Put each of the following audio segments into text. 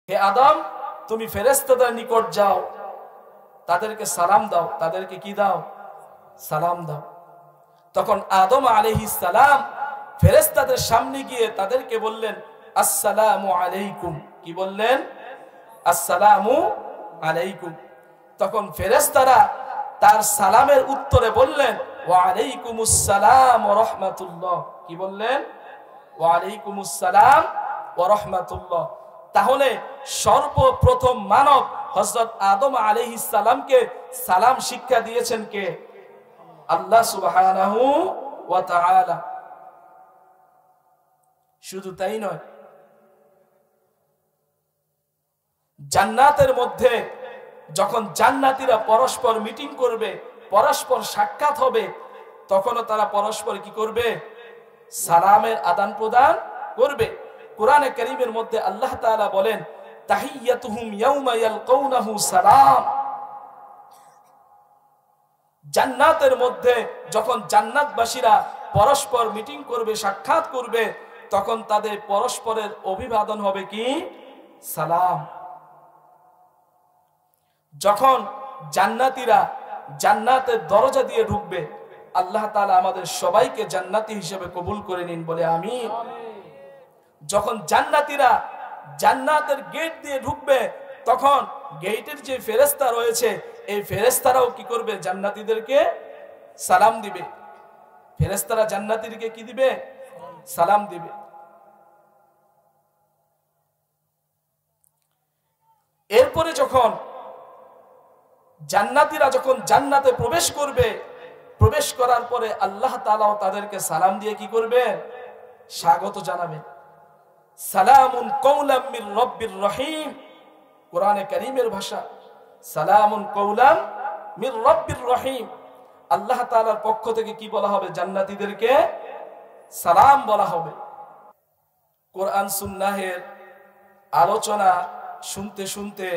হে আদম, তুমি ফেরেশতাদের নিকট যাও, তাদেরকে সালাম দাও। তাদেরকে কি দাও? সালাম দাও। তখন আদম আলাইহিস সালাম ফেরেশতাদের সামনে গিয়ে তাদেরকে বললেন, আসসালামু আলাইকুম। কি বললেন? আসসালামু আলাইকুম। তখন ফেরেশতারা তার সালামের উত্তরে বললেন, ওয়া আলাইকুমুস সালাম ওয়া রাহমাতুল্লাহ। কি বললেন? ওয়া আলাইকুমুস সালাম ওয়া রাহমাতুল্লাহ। তাহলে সর্বপ্রথম মানব হযরত আদম আলাইহিস সালামকে সালাম শিক্ষা দিয়েছেন কে? আল্লাহ সুবহানাহু ওয়া তাআলা। শুধু তাই নয়, জান্নাতের মধ্যে যখন জান্নাতীরা পরস্পর মিটিং করবে, পরস্পর সাক্ষাৎ হবে, তখনও তারা পরস্পর কি করবে? সালামের আদান প্রদান করবে। কোরআনে কারীমের মধ্যে আল্লাহ তাআলা বলেন, তাহিয়াতুহুম ইয়াউমা ইয়ালকাউনাহু সালাম। জান্নাতের মধ্যে যখন জান্নাতবাসীরা পরস্পর মিটিং করবে, সাক্ষাৎ করবে, তখন তাদের পরস্পরের অভিবাদন হবে কি? সালাম। যখন জান্নাতীরা জান্নাতের দরজা দিয়ে ঢুকবে, আল্লাহ তাআলা আমাদের সবাইকে জান্নাতি হিসেবে কবুল করে নিন, বলে আমিন। যখন জান্নাতীরা জান্নাতের গেট দিয়ে ঢুকবে, তখন গেটের যে ফেরেশতা রয়েছে, এই ফেরেশতারাও কি করবে? জান্নাতীদেরকে সালাম দিবে। ফেরেশতারা জান্নাতীদেরকে কি দিবে? সালাম দিবে। এরপরে যখন জান্নাতীরা যখন জান্নাতে প্রবেশ করবে, প্রবেশ করার পরে আল্লাহ তাআলাও তাদেরকে সালাম দিয়ে কি করবে? স্বাগত জানাবে। সালামুন কওলাম মির রব্বির রহিম। কোরআনে কারীমের ভাষা, সালামুন কওলাম মির রব্বির রহিম। আল্লাহ তাআলার পক্ষ থেকে কি বলা হবে? জান্নাতীদেরকে সালাম বলা হবে। কোরআন সুন্নাহের আলোচনা শুনতে শুনতে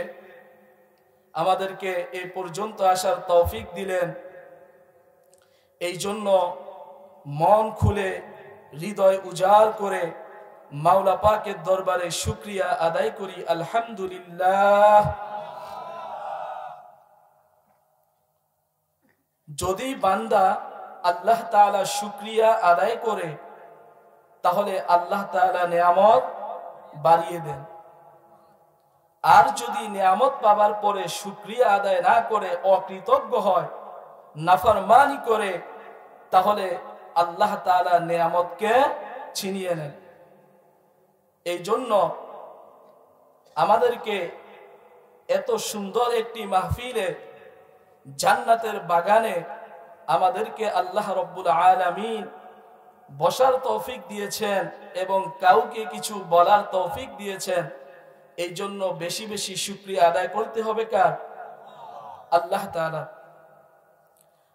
আমাদেরকে এই পর্যন্ত আসার তৌফিক দিলেন। এই জন্য মন খুলে, হৃদয় উজাড় করে মাওলা পাকের দরবারে শুকরিয়া আদায় করি, আলহামদুলিল্লাহ। যদি বান্দা আল্লাহ তাআলা শুকরিয়া আদায় করে, তাহলে আল্লাহ তাআলা নিয়ামত বাড়িয়ে দেন। আর যদি নিয়ামত পাবার পরে শুকরিয়া আদায় না করে অকৃতজ্ঞ হয়, নাফরমানি করে, তাহলে আল্লাহ তাআলা নিয়ামতকে ছিনিয়ে নেন। এই জন্য আমাদেরকে এত সুন্দর একটি মাহফিলে, জান্নাতের বাগানে আমাদেরকে আল্লাহ রব্বুল আলামিন বসার তৌফিক দিয়েছেন এবং কাউকে কিছু বলার তৌফিক দিয়েছেন। এই জন্য বেশি বেশি শুকরিয়া আদায় করতে হবে কার? আল্লাহ তাআলা।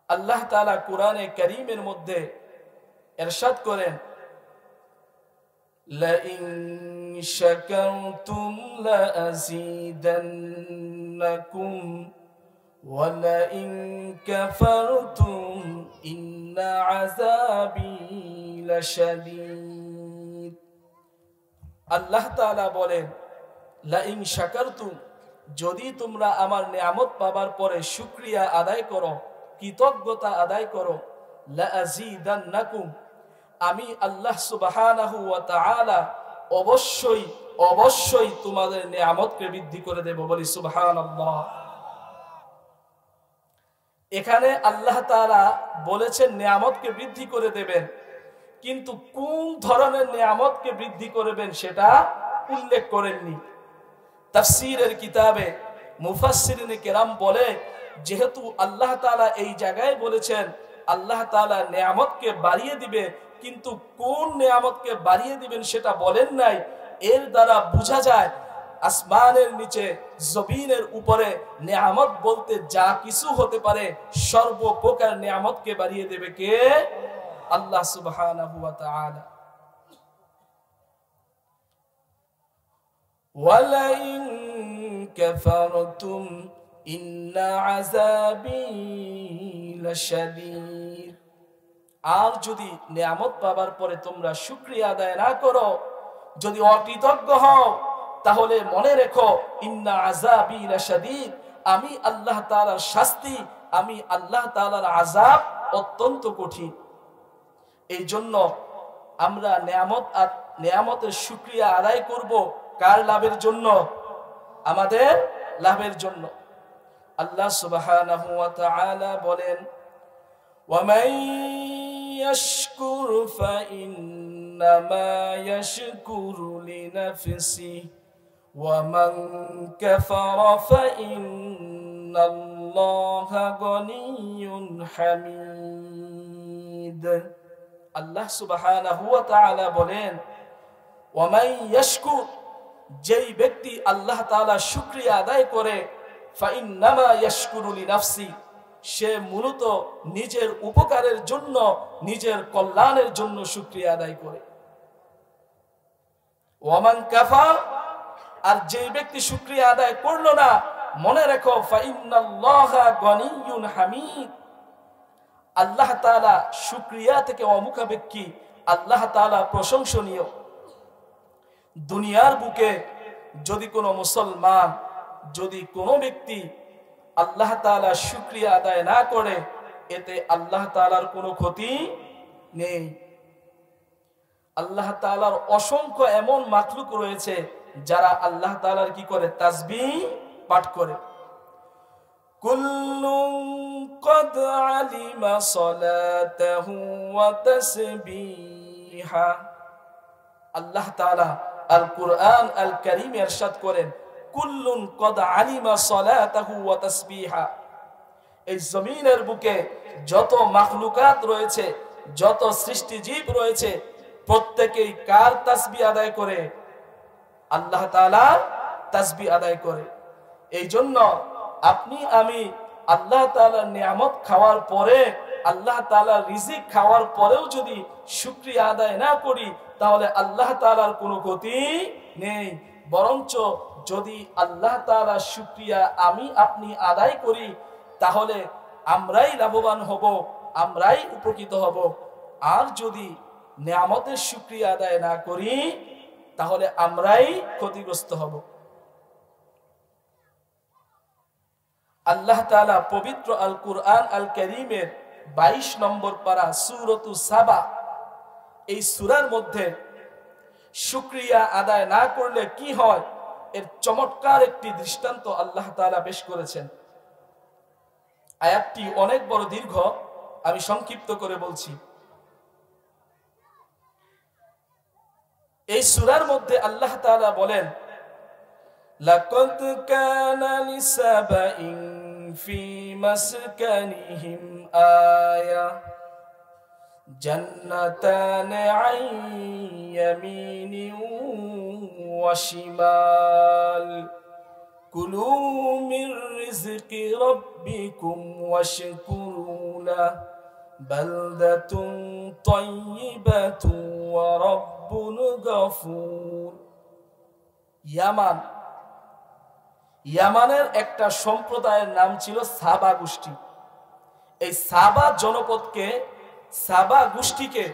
আল্লাহ তাআলা কোরআনে কারীমের মধ্যে ইরশাদ করেন, লাইন শাকারতুম লাযীদান্নাকুম ওয়া লাইন কাফারতুম ইন্না আযাবী লাশাদীদ। আল্লাহ তাআলা বলেন, লাইন শাকারতুম, যদি তোমরা আমার নিয়ামত পাবার পরে শুকরিয়া আদায় করো, কৃতজ্ঞতা আদায় করো, লাযীদান্নাকুম, আমি আল্লাহ সুবহানাহু ওয়া তাআলা অবশ্যই অবশ্যই তোমাদের নিয়ামতকে বৃদ্ধি করে দেব। বলি সুবহানাল্লাহ। এখানে আল্লাহ তাআলা বলেছেন নিয়ামতকে বৃদ্ধি করে দেবেন, কিন্তু কোন ধরনের নিয়ামতকে বৃদ্ধি করবেন সেটা উল্লেখ করেননি। তাফসীরের কিতাবে মুফাসসিরিনে কেরাম বলে, যেহেতু আল্লাহ তাআলা এই জায়গায় বলেছেন আল্লাহ তাআলা নিয়ামতকে বাড়িয়ে দিবে, কিন্তু কোন নিয়ামতকে বাড়িয়ে দিবেন সেটা বলেন নাই, এর দ্বারা বোঝা যায় আসমানের নিচে জমিনের উপরে নিয়ামত বলতে যা কিছু হতে পারে, সর্বপ্রকার নিয়ামতকে বাড়িয়ে দেবে কে? আল্লাহ সুবহানাহু ওয়া তাআলা। ওয়ালাইন কাফারতুম ইন্না আযাবী লাশাদীদ। আর যদি নিয়ামত পাবার পরে তোমরা শুকরিয়া আদায় না করো, যদি অকৃতজ্ঞ হও, তাহলে মনে রেখো ইন্না আযাবি লাশাদীদ, আমি আল্লাহ তাআলার শাস্তি, আমি আল্লাহ তাআলার আযাব অত্যন্ত কঠিন। এই জন্য আমরা নেয়ামতের শুকরিয়া আদায় করব কার লাভের জন্য? আমাদের লাভের জন্য। আল্লাহ সুবহানাহু ওয়া তাআলা বলেন, وَمَن يَشْكُرْ فَإِنَّمَا يَشْكُرُ لِنَفْسِهِ وَمَن كَفَرَ فَإِنَّ اللَّهَ غَنِيٌّ حَمِيدٌ। আল্লাহ সুবহানাহু ওয়া তাআলা বলেন, ওয়ামান ইয়াশকুর, যেই ব্যক্তি আল্লাহ তাআলা শুকরিয়া আদায় করে, ফাইন্নামা ইয়াশকুরু লিনাফসি, সে মূলত নিজের উপকারের জন্য, নিজের কল্যাণের জন্য শুকরিয়া আদায় করে। ওয়ামান কাফার, আর যেই ব্যক্তি শুকরিয়া আদায় করলো না, মনে রেখো ফাইন্নাল্লাহা গনিয়্যুন হামিদ, আল্লাহ তাআলা শুকরিয়া থেকে অমুখাপেক্ষী, আল্লাহ তাআলা প্রশংসনীয়। দুনিয়ার বুকে যদি কোনো মুসলমান, যদি কোনো ব্যক্তি আল্লাহ তাআলা শুকরিয়া আদায় না করে, এতে আল্লাহ তাআলার কোনো ক্ষতি নেই। আল্লাহ তাআলার অসংখ্য এমন মাখলুক রয়েছে যারা আল্লাহ তাআলার কি করে? তাসবিহ পাঠ করে। কুল্লুন ক্বাদ আলিমা সালাতাহু ওয়া তাসবিহা, আল্লাহ তাআলা আল কুরআন আল কারীমে ইরশাদ করেন, কুল্লুন ক্বাদ আলিমা সালাতাহু ওয়া তাসবিহা। এই জমিনের বুকে যত মাখলুকাত রয়েছে, যত সৃষ্টিজীব রয়েছে, প্রত্যেকেই কার তাসবিহ আদায় করে? আল্লাহ তাআলার তাসবিহ আদায় করে। এই জন্য আপনি আমি আল্লাহ তাআলার নিয়ামত খাওয়ার পরে, আল্লাহ তাআলার রিজিক খাওয়ার পরেও যদি শুকরিয়া আদায় না করি, তাহলে আল্লাহ তাআলার কোনো ক্ষতি নেই। বরঞ্চ যদি আল্লাহ তাআলার শুকরিয়া আমি আপনি আদায় করি, তাহলে আমরাই লাভবান হব, আমরাই উপকৃত হব। আর যদি নিয়ামতের শুকরিয়া আদায় না করি, তাহলে আমরাই ক্ষতিগ্রস্ত হব। আল্লাহ তাআলা পবিত্র আল কুরআন আল কারীমের 22 নম্বর পারা সূরাতুস সাবা, এই সূরার মধ্যে শুকরিয়া আদায় না করলে কি হয় এর চমৎকার একটি দৃষ্টান্ত আল্লাহ তাআলা পেশ করেছেন। আয়াতটি অনেক বড় দীর্ঘ, আমি সংক্ষিপ্ত করে বলছি। এই সূরার মধ্যে আল্লাহ তাআলা বলেন, লাকাদ কানা লিসাবাইন ফি মাসকানিহিম আয়া জান্নাতান আন ইয়ামিনিন ওয়া শিমাল কুলু মির রিজকি রাব্বিকুম ওয়াশকুরু লাহু বালদাতুন তাইয়্যিবাতুন ওয়া রাব্বুন গফুর। ইয়ামানের একটা সম্প্রদায়ের নাম ছিল সাবা গোষ্ঠী। এই সাবা জনপদকে, সাবা গোষ্ঠীকে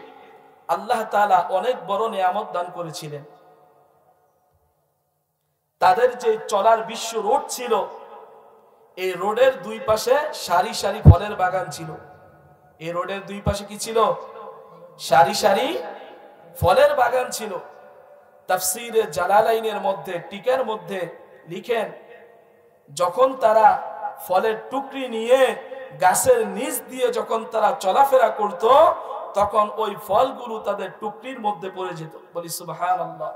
আল্লাহ তাআলা অনেক বড় নিয়ামত দান করেছিলেন। তাদের যে চলার বিশ্ব রোড ছিল, এই রোডের দুই পাশে সারি সারি ফলের বাগান ছিল। এই রোডের দুই পাশে কি ছিল? সারি সারি ফলের বাগান ছিল। তাফসীরে জালালাইনের মধ্যে, টিকার মধ্যে লিখেন, যখন তারা ফলের টুকরি নিয়ে গাছের নিচ দিয়ে যখন তারা চলাফেরা করত, তখন ওই ফলগুলো তাদের টুকরির মধ্যে পড়ে যেত। বলি সুবহানাল্লাহ।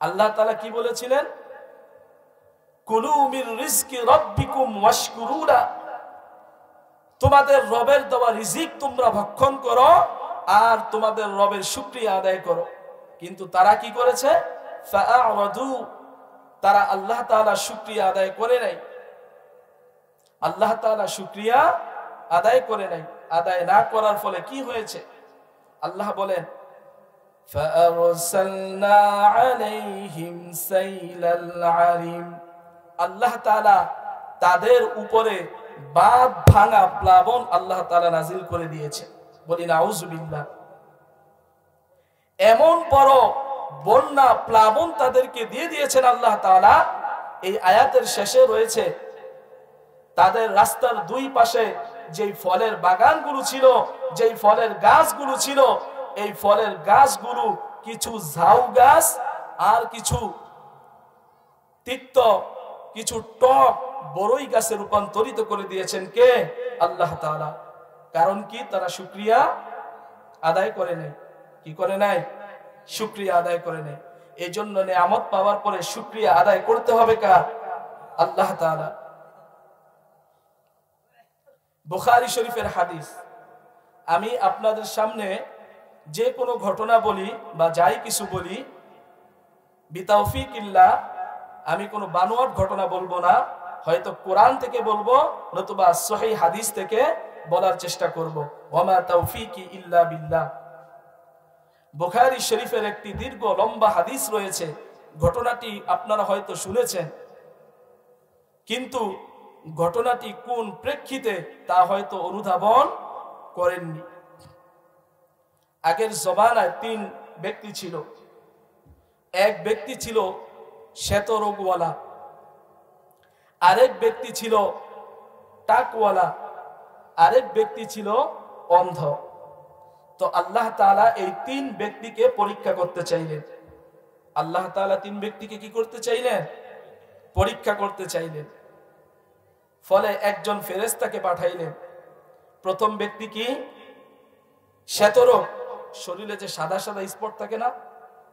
আল্লাহ তাআলা কি বলেছিলেন? কুলু মির রিজকি রাব্বিকুম ওয়াশকুরু লাহু, তোমাদের রবের দেওয়া রিজিক তোমরা ভক্ষণ করো আর তোমাদের রবের শুকরিয়া আদায় করো। কিন্তু তারা কি করেছে? ফাআরাদু, তারা আল্লাহ তাআলা শুকরিয়া আদায় করে নাই। আল্লাহ তাআলা শুকরিয়া আদায় করে নাই। আদায় না করার ফলে কি হয়েছে? আল্লাহ বলেন, ফাআরসালনা আলাইহিম সাইলাল আরিম, আল্লাহ তাআলা তাদের উপরে বাঁধ ভাঙা প্লাবন আল্লাহ তাআলা নাজিল করে দিয়েছে। বলি নাউজুবিল্লাহ। এমন বড় বন্যা প্লাবন তাদেরকে দিয়ে দিয়েছেন আল্লাহ তাআলা। এই আয়াতের শেষে রয়েছে তাদের রাস্তার দুই পাশে যেই ফলের বাগানগুলো ছিল, যেই ফলের গাছগুলো ছিল, এই ফলের গাছগুলো কিছু ঝাউ গাছ আর কিছু তিক্ত, কিছু টক বড়ই গাছে রূপান্তরিত করে দিয়েছেন কে? আল্লাহ তাআলা। কারণ কি? তারা শুকরিয়া আদায় করে নাই। কি করে নাই? শুকরিয়া আদায় করে নাই। এই জন্য নিয়ামত পাওয়ার পরে শুকরিয়া আদায় করতে হবে কার? আল্লাহ তাআলা। বুখারী শরীফের হাদিস। আমি আপনাদের সামনে যে কোনো ঘটনা বলি বা যাই কিছু বলি, বিতাওফিকিল্লাহ, আমি কোনো বানোয়াট ঘটনা বলবো না। হয়তো কোরআন থেকে বলবো, নতুবা সহিহ হাদিস থেকে বলার চেষ্টা করব। ওয়ামা তাওফিকি ইল্লা বিল্লাহ। বুখারী শরীফের একটি দীর্ঘ লম্বা হাদিস রয়েছে। ঘটনাটি আপনারা হয়তো শুনেছেন, কিন্তু ঘটনাটি কোন প্রেক্ষিতে তা হয়তো অনুধাবন করেননি। আগের জমানায় 3 ব্যক্তি ছিল। এক ব্যক্তি ছিল শ্বেতরোগওয়ালা, আরেক ব্যক্তি ছিল টাকওয়ালা, আরেক ব্যক্তি ছিল অন্ধ। তো আল্লাহ তাআলা এই 3 ব্যক্তিকে পরীক্ষা করতে চাইলেন। আল্লাহ তাআলা 3 ব্যক্তিকে কি করতে চাইলেন? পরীক্ষা করতে চাইলেন। ফলে একজন ফেরেশতাকে পাঠাইলেন। প্রথম ব্যক্তি কি? শ্বেতরোগ, শরীরে যে সাদা সাদা স্পট থাকে না,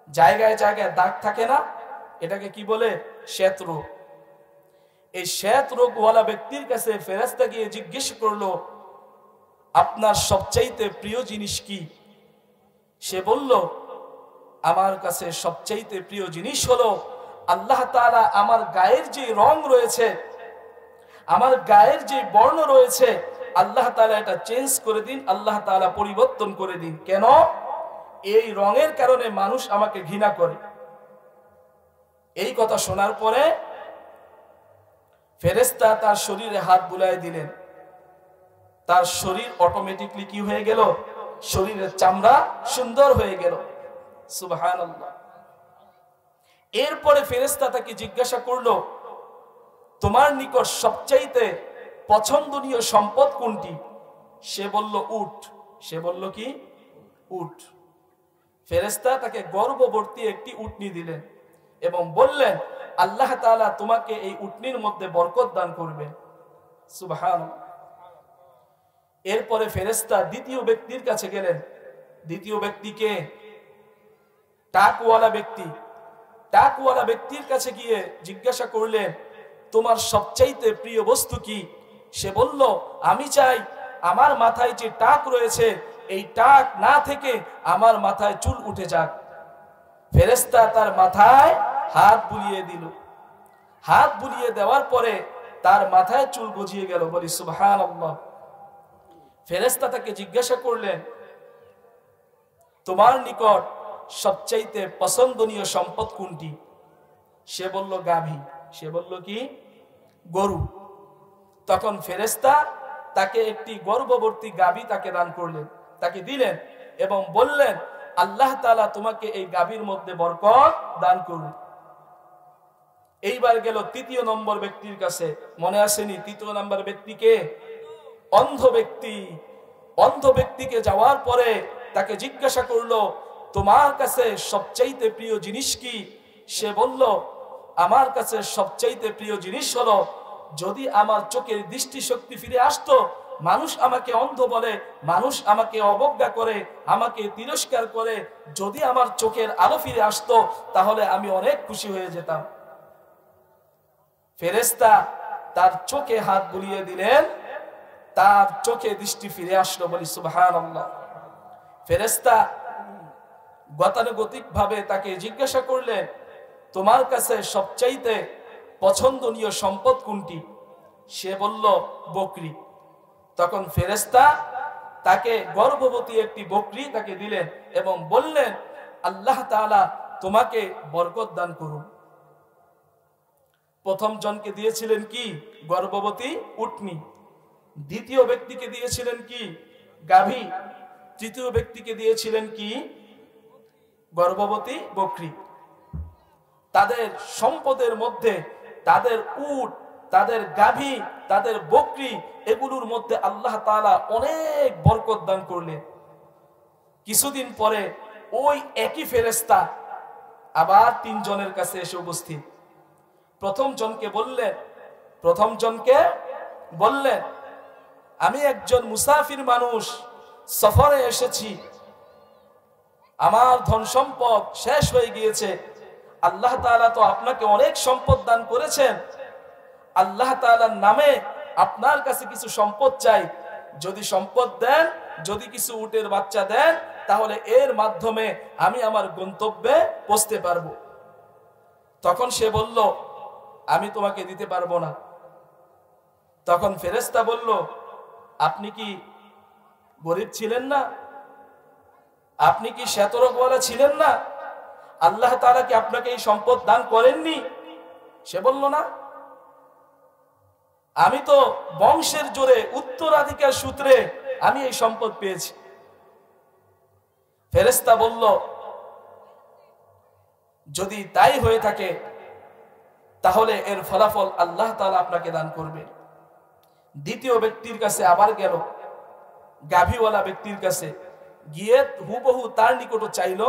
জায়গায় জায়গায় দাগ থাকে না, এটাকে কি বলে? শ্বেত রোগ। এই শ্বেত রোগওয়ালা ব্যক্তির কাছে ফেরেশতা গিয়ে জিজ্ঞেস করলো, আপনার সবচাইতে প্রিয় জিনিস কি? সে বলল, আমার কাছে সবচাইতে প্রিয় জিনিস হলো আল্লাহ তাআলা আমার গায়ের যে রং রয়েছে, আমার গায়ের যে বর্ণ রয়েছে, আল্লাহ তাআলা এটা চেঞ্জ করে দিন, আল্লাহ তাআলা পরিবর্তন করে দিন। কেন? এই রঙের কারণে মানুষ আমাকে ঘৃণা করে। এই কথা শোনার পরে ফেরেশতা তার শরীরে হাত বুলায় দিলেন। তার শরীর অটোমেটিকলি কি হয়ে গেল? শরীরের চামড়া সুন্দর হয়ে গেল। সুবহানাল্লাহ। এরপরে ফেরেশতা তাকে জিজ্ঞাসা করলো, তোমার নিকট সবচাইতে পছন্দনীয় সম্পদ কোনটি? সে বলল উট। সে বলল কি? উট। ফেরেশতা তাকে গর্ভবতী একটি উটনি দিলেন এবং বললেন, আল্লাহ তাআলা তোমাকে এই উটনির মধ্যে বরকত দান করবেন। সুবহানাল্লাহ। এরপরে ফেরেশতা দ্বিতীয় ব্যক্তির কাছে গেলেন। দ্বিতীয় ব্যক্তিকে টাকওয়ালা ব্যক্তি। টাকওয়ালা ব্যক্তির কাছে গিয়ে জিজ্ঞাসা করলেন, তোমার সবচাইতে প্রিয় বস্তু কি? সে বলল, আমি চাই আমার মাথায় যে টাক রয়েছে, এই টাক না থেকে আমার মাথায় চুল উঠে যাক। ফেরেশতা তার মাথায় হাত বুলিয়ে দিল। হাত বুলিয়ে দেওয়ার পরে তার মাথায় চুল গজিয়ে গেল। বলি সুবহানাল্লাহ। ফেরেশতা তাকে জিজ্ঞাসা করলেন, তোমার নিকট সবচাইতে পছন্দনীয় সম্পদ কোনটি? সে বলল গাভী। সে বলল কি? গরু। তখন ফেরেশতা তাকে একটি গর্ভবতী গাভী তাকে দান করলেন, তাকে দিলেন এবং বললেন, আল্লাহ তাআলা তোমাকে এই গাভীর মধ্যে বরকত দান করুন। এইবার গেল তৃতীয় নম্বর ব্যক্তির কাছে। মনে আসেনি? তৃতীয় নম্বর ব্যক্তিকে অন্ধ ব্যক্তি। অন্ধ ব্যক্তিকে যাওয়ার পরে তাকে জিজ্ঞাসা করলো, তোমার কাছে সবচাইতে প্রিয় জিনিস কি? সে বলল, আমার কাছে সবচাইতে প্রিয় জিনিস হলো যদি আমার চোখের দৃষ্টিশক্তি ফিরে আসতো। মানুষ আমাকে অন্ধ বলে, মানুষ আমাকে অবজ্ঞা করে, আমাকে তিরস্কার করে, যদি আমার চোখের আলো ফিরে আসতো তাহলে আমি অনেক খুশি হয়ে যেতাম। ফেরেশতা তার চোখে হাত বুলিয়ে দিলেন, তার চোখে দৃষ্টি ফিরে আসলো। বলি সুবহানাল্লাহ। ফেরেশতা গতানুগতিক ভাবে তাকে জিজ্ঞাসা করলেন, তোমার কাছে সবচাইতে পছন্দনীয় সম্পদ কোনটি? সে বলল বকরি। তখন ফেরেশতা তাকে গর্ভবতী একটি বকরি তাকে দিলেন এবং বললেন, আল্লাহ তাআলা তোমাকে বরকত দান করুন। প্রথম জনকে দিয়েছিলেন কি? গর্ভবতী উটনি। দ্বিতীয় ব্যক্তিকে দিয়েছিলেন কি? গাভী। তৃতীয় ব্যক্তিকে দিয়েছিলেন কি? গর্ভবতী বকরি, তাদের সম্পদের মধ্যে তাদের উট, তাদের গাভী, তাদের বকরি, এগুলোর মধ্যে আল্লাহ তাআলা অনেক বরকত দান করলেন। কিছুদিন পরে ওই একই ফেরেশতা আবার তিনজনের কাছে এসে উপস্থিত। প্রথম জনকে বললেন, আমি একজন মুসাফির মানুষ, সফরে এসেছি, আমার ধন সম্পদ শেষ হয়ে গিয়েছে। আল্লাহ তাআলা তো আপনাকে অনেক সম্পদ দান করেছেন, আল্লাহ তাআলার নামে আপনার কাছে কিছু সম্পদ চাই। যদি সম্পদ দেন, যদি কিছু উটের বাচ্চা দেন, তাহলে এর মাধ্যমে আমি আমার গন্তব্যে পৌঁছতে পারবো। তখন সে বলল, আমি তোমাকে দিতে পারবো না। তখন ফেরেশতা বলল, আপনি কি গরিব ছিলেন না? আপনি কি শ্বেতরোগওয়ালা ছিলেন না? আল্লাহ তাআলা কি আপনাকে এই সম্পদ দান করেননি? সে বলল, না, আমি তো বংশের জোরে উত্তরাধিকার সূত্রে আমি এই সম্পদ পেয়েছি। ফেরেশতা বলল, যদি তাই হয়ে থাকে তাহলে এর ফলাফল আল্লাহ তাআলা আপনাকে দান করবে। দ্বিতীয় ব্যক্তির কাছে আবার গেল, গাভীওয়ালা ব্যক্তির কাছে গিয়ে হুবহু তার নিকট চাইল,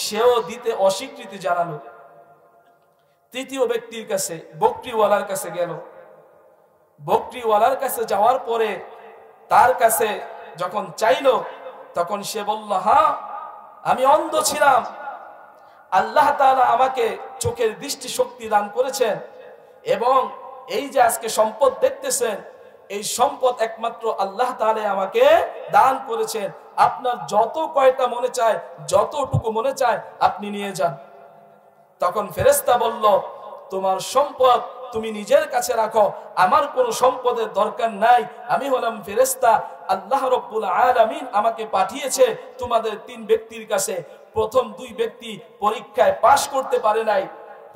সেও দিতে অস্বীকৃতি জানালো। তৃতীয় ব্যক্তির কাছে, বকরিওয়ালার কাছে গেল। বকরিওয়ালার কাছে যাওয়ার পরে তার কাছে যখন চাইল, তখন সে বলল, হ্যাঁ, আমি অন্ধ ছিলাম, আল্লাহ তাআলা আমাকে চোখের দৃষ্টি শক্তি দান করেছেন, এবং এই যে আজকে সম্পদ দেখতেছেন, এই সম্পদ একমাত্র আল্লাহ তাআলা আমাকে দান করেছেন। আপনার যত কয়টা মনে চায়, যতটুকু মনে চায় আপনি নিয়ে যান। তখন ফেরেশতা বলল, তোমার সম্পদ তুমি নিজের কাছে রাখো, আমার কোনো সম্পদের দরকার নাই। আমি হলাম ফেরেশতা, আল্লাহ রাব্বুল আলামিন আমাকে পাঠিয়েছে তোমাদের তিন ব্যক্তির কাছে। প্রথম দুই ব্যক্তি পরীক্ষায় পাশ করতে পারে নাই,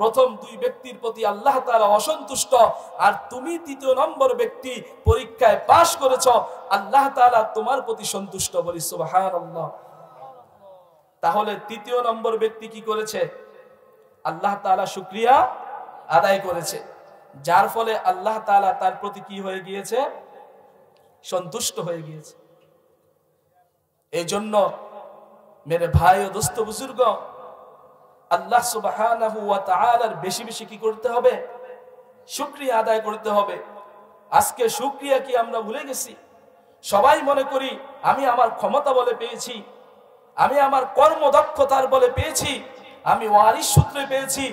প্রথম দুই ব্যক্তির প্রতি আল্লাহ তাআলা অসন্তুষ্ট, আর তুমি তৃতীয় নম্বর ব্যক্তি পরীক্ষায় পাশ করেছো, আল্লাহ তাআলা তোমার প্রতি সন্তুষ্ট। বলি সুবহানাল্লাহ। তাহলে তৃতীয় নম্বর ব্যক্তি কি করেছে? আল্লাহ তাআলা শুকরিয়া আদায় করেছে, যার ফলে আল্লাহ তাআলা তার প্রতি কি হয়ে গিয়েছে? সন্তুষ্ট হয়ে গিয়েছে। এই জন্য মেরে ভাই ও দোস্ত বুজুর্গ, আল্লাহ সুবহানাহু ওয়া তাআলার বেশি বেশি কি করতে হবে? শুকরিয়া আদায় করতে হবে। আজকে শুকরিয়া কি আমরা ভুলে গেছি? সবাই মনে করি আমি আমার ক্ষমতা বলে পেয়েছি, আমি আমার কর্মদক্ষতার বলে পেয়েছি, আমি ওয়ারিস সূত্রে পেয়েছি,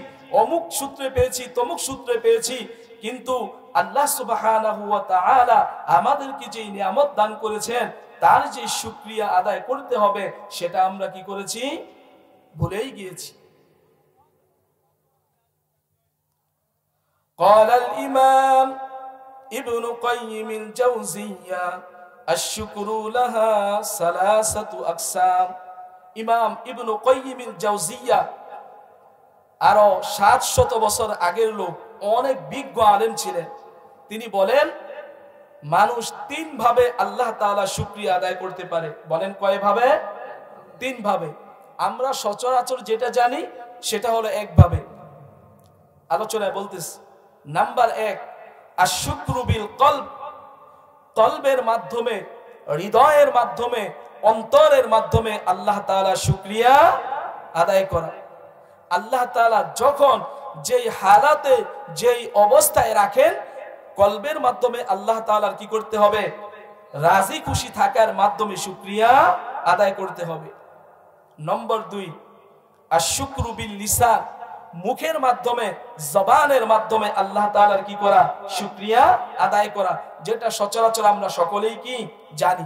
অমুক সূত্রে পেয়েছি, তমুক সূত্রে পেয়েছি। কিন্তু আল্লাহ সুবহানাহু ওয়া তাআলা আমাদেরকে যে নিয়ামত দান করেছেন, তার যে শুকরিয়া আদায় করতে হবে, সেটা আমরা কি করেছি? ভুলেই গিয়েছি। قال الإمام ابن قيم الجوزية الشكر لها ثلاثة أقسام। ইমাম ইবনু কাইয়িম আল-জাওজিয়া আরো 700 বছর আগের লোক, অনেক বিজ্ঞ আলেম ছিলেন। তিনি বলেন, মানুষ তিন ভাবে আল্লাহ তাআলা শুকরিয়া আদায় করতে পারে। বলেন কয় ভাবে? তিন ভাবে। আমরা সচরাচর যেটা জানি সেটা হলো এক ভাবে। আলোচনায় বলতেছি, নাম্বার 1, আশ-শুকরু বিল কলব, কলবের মাধ্যমে, হৃদয়ের মাধ্যমে, অন্তরের মাধ্যমে আল্লাহ তাআলা শুকরিয়া আদায় করা। আল্লাহ তাআলা যখন যেই হালাতে, যেই অবস্থায় রাখেন, কলবের মাধ্যমে আল্লাহ তাআলার কি করতে হবে? রাজি খুশি থাকার মাধ্যমে শুকরিয়া আদায় করতে হবে। নম্বর 2, আশ-শুকরু বিল লিসান, মুখের মাধ্যমে, জবানের মাধ্যমে আল্লাহ তাআলার কি করা? শুকরিয়া আদায় করা, যেটা সচরাচর আমরা সকলেই কি জানি।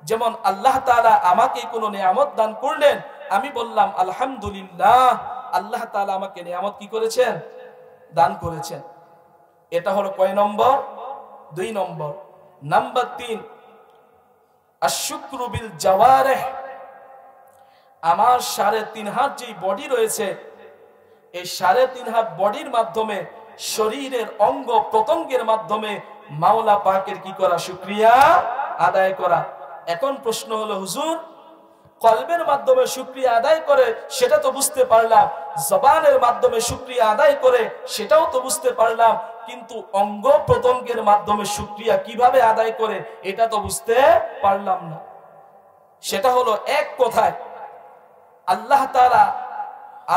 যেমন আল্লাহ তাআলা আমাকে কোনো নিয়ামত দান করলেন, আমি বললাম আলহামদুলিল্লাহ, আল্লাহ তাআলা আমাকে নিয়ামত কি করেছেন? দান করেছেন। এটা হলো কয় নম্বর? 2 নম্বর। নাম্বার 3, আশ-শুকরু বিল জাওয়ারিহ, আমার 3.5 হাত যে বডি রয়েছে, এই 3.5 হাত বডির মাধ্যমে, শরীরের অঙ্গ প্রত্যঙ্গের মাধ্যমে মাওলা পাকের কি করা? শুকরিয়া আদায় করা। এখন প্রশ্ন হলো, হুজুর, কলবের মাধ্যমে শুকরিয়া আদায় করে সেটা তো বুঝতে পারলাম, জবানের মাধ্যমে শুকরিয়া আদায় করে সেটাও তো বুঝতে পারলাম, কিন্তু অঙ্গ প্রত্যঙ্গের মাধ্যমে শুকরিয়া কিভাবে আদায় করে এটা তো বুঝতে পারলাম না। সেটা হলো এক কথায় আল্লাহ তাআলা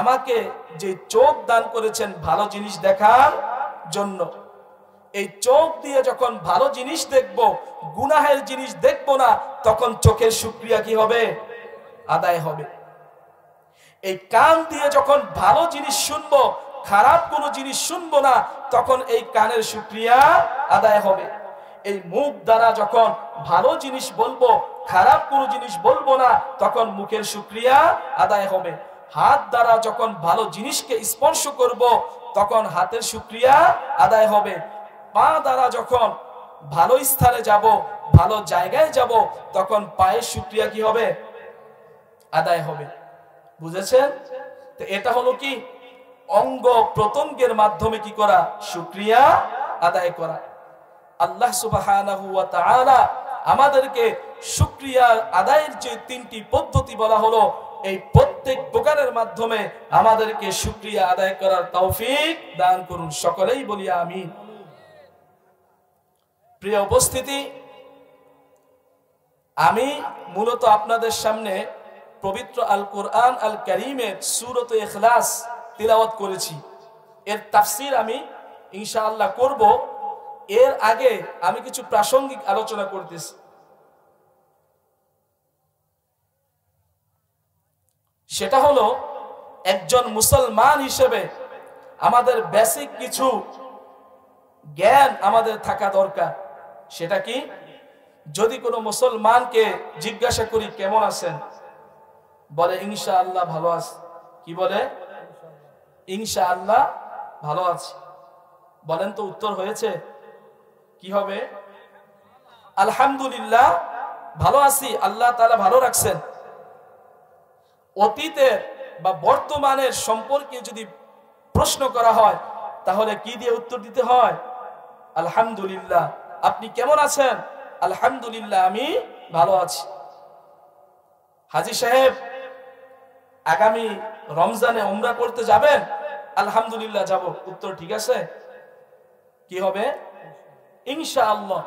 আমাকে যে চোখ দান করেছেন ভালো জিনিস দেখার জন্য, এই চোখ দিয়ে যখন ভালো জিনিস দেখব, গুনাহের জিনিস দেখব না, তখন চোখের শুকরিয়া কি হবে? আদায় হবে। এই কান দিয়ে যখন ভালো জিনিস শুনবো, খারাপ কোনো জিনিস শুনবো না, তখন এই কানের শুকরিয়া আদায় হবে। এই মুখ দ্বারা যখন ভালো জিনিস বলবো, খারাপ কোনো জিনিস বলবো না, তখন মুখের শুকরিয়া আদায় হবে। হাত দ্বারা যখন ভালো জিনিসকে স্পর্শ করব, তখন হাতের শুকরিয়া আদায় হবে। পা দ্বারা যখন ভালো স্থানে যাব, ভালো জায়গায় যাব, তখন পায়ের শুকরিয়া কি হবে? আদায় হবে। বুঝেছেন? তো এটা হলো কি? অঙ্গ প্রত্যঙ্গের মাধ্যমে কি করা? শুকরিয়া আদায় করা। আল্লাহ সুবহানাহু ওয়া তাআলা আমাদেরকে শুকরিয়া আদায়ের যে তিনটি পদ্ধতি বলা হলো, এই প্রত্যেক প্রকারের মাধ্যমে আমাদেরকে শুকরিয়া আদায় করার তৌফিক দান করুন। সকলেই বলি আমিন। প্রিয় উপস্থিতি, আমি মূলত আপনাদের সামনে পবিত্র আল কোরআন আল কারীমের সূরাত ইখলাস তিলাওয়াত করেছি। এর তাফসীর আমি ইনশাআল্লাহ করব। এর আগে আমি কিছু প্রাসঙ্গিক আলোচনা করতেছি। সেটা হলো, একজন মুসলমান হিসেবে আমাদের বেসিক কিছু জ্ঞান আমাদের থাকা দরকার। সেটা কি? যদি কোনো মুসলমানকে জিজ্ঞাসা করি কেমন আছেন, বলে ইনশাআল্লাহ ভালো আছে। কি বলে? ইনশাআল্লাহ ভালো আছে। বলেন তো উত্তর হয়েছে কি হবে? আলহামদুলিল্লাহ ভালো আছি, আল্লাহ তাআলা ভালো রাখছেন। অতীতের বা বর্তমানের সম্পর্কে যদি প্রশ্ন করা হয়, তাহলে কি দিয়ে উত্তর দিতে হয়? আলহামদুলিল্লাহ। আপনি কেমন আছেন? আলহামদুলিল্লাহ আমি ভালো আছি। হাজী সাহেব আগামী রমজানে উমরা করতে যাবেন? আলহামদুলিল্লাহ যাব। উত্তর ঠিক আছে? কি হবে? ইনশাআল্লাহ।